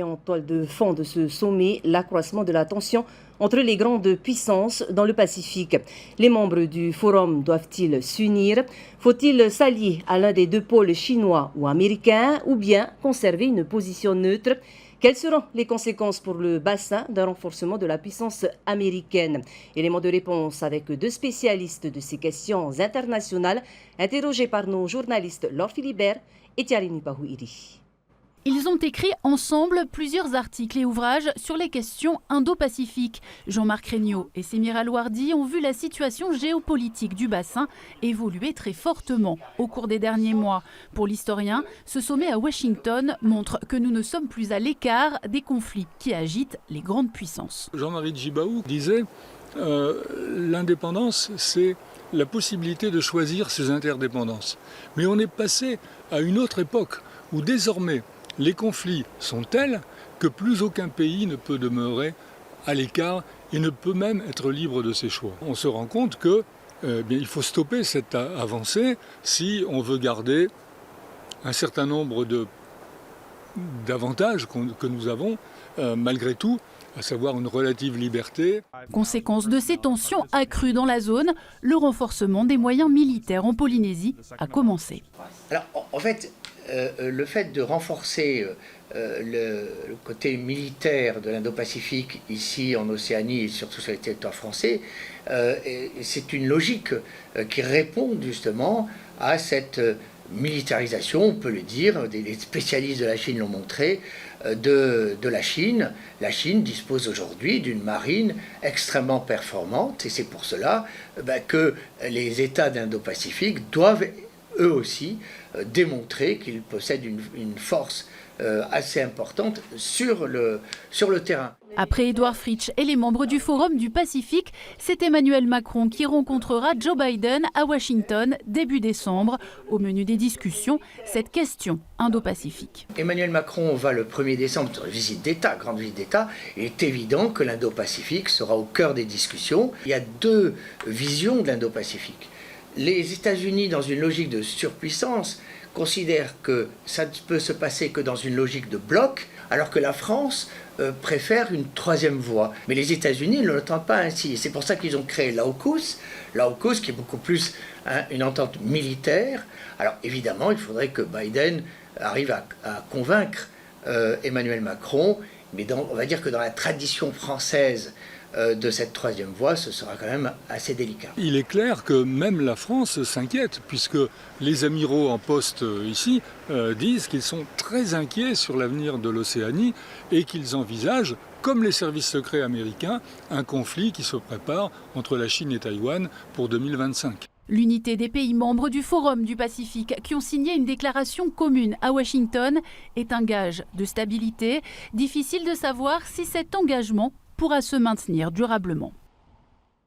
Et en toile de fond de ce sommet, l'accroissement de la tension entre les grandes puissances dans le Pacifique. Les membres du forum doivent-ils s'unir? Faut-il s'allier à l'un des deux pôles chinois ou américains ou bien conserver une position neutre? Quelles seront les conséquences pour le bassin d'un renforcement de la puissance américaine? Élément de réponse avec deux spécialistes de ces questions internationales interrogés par nos journalistes Laure Philibert et Tiarini Pahouiri. Ils ont écrit ensemble plusieurs articles et ouvrages sur les questions indo-pacifiques. Jean-Marc Regnault et Semir Alouardi ont vu la situation géopolitique du bassin évoluer très fortement au cours des derniers mois. Pour l'historien, ce sommet à Washington montre que nous ne sommes plus à l'écart des conflits qui agitent les grandes puissances. Jean-Marie Djibaou disait l'indépendance, c'est la possibilité de choisir ses interdépendances. Mais on est passé à une autre époque où désormais les conflits sont tels que plus aucun pays ne peut demeurer à l'écart et ne peut même être libre de ses choix. On se rend compte qu'il faut stopper cette avancée si on veut garder un certain nombre d'avantages que nous avons malgré tout, à savoir une relative liberté. Conséquence de ces tensions accrues dans la zone, le renforcement des moyens militaires en Polynésie a commencé. Alors, en fait, le fait de renforcer le côté militaire de l'Indo-Pacifique ici en Océanie et surtout sur les territoires français, c'est une logique qui répond justement à cette militarisation, on peut le dire, les spécialistes de la Chine l'ont montré, de la Chine. La Chine dispose aujourd'hui d'une marine extrêmement performante et c'est pour cela que les États d'Indo-Pacifique doivent eux aussi démontrer qu'ils possèdent une force assez importante sur le terrain. Après Édouard Fritsch et les membres du Forum du Pacifique, c'est Emmanuel Macron qui rencontrera Joe Biden à Washington début décembre. Au menu des discussions, cette question indo-pacifique. Emmanuel Macron va le 1er décembre sur une visite d'État, grande visite d'État. Il est évident que l'Indo-Pacifique sera au cœur des discussions. Il y a deux visions de l'Indo-Pacifique. Les États-Unis, dans une logique de surpuissance, considèrent que ça ne peut se passer que dans une logique de bloc, alors que la France préfère une troisième voie. Mais les États-Unis ne l'entendent pas ainsi. C'est pour ça qu'ils ont créé l'AUKUS, qui est beaucoup plus une entente militaire. Alors évidemment, il faudrait que Biden arrive à convaincre Emmanuel Macron, mais on va dire que dans la tradition française de cette troisième voie, ce sera quand même assez délicat. Il est clair que même la France s'inquiète, puisque les amiraux en poste ici disent qu'ils sont très inquiets sur l'avenir de l'Océanie et qu'ils envisagent, comme les services secrets américains, un conflit qui se prépare entre la Chine et Taïwan pour 2025. L'unité des pays membres du Forum du Pacifique qui ont signé une déclaration commune à Washington est un gage de stabilité. Difficile de savoir si cet engagement pourra se maintenir durablement.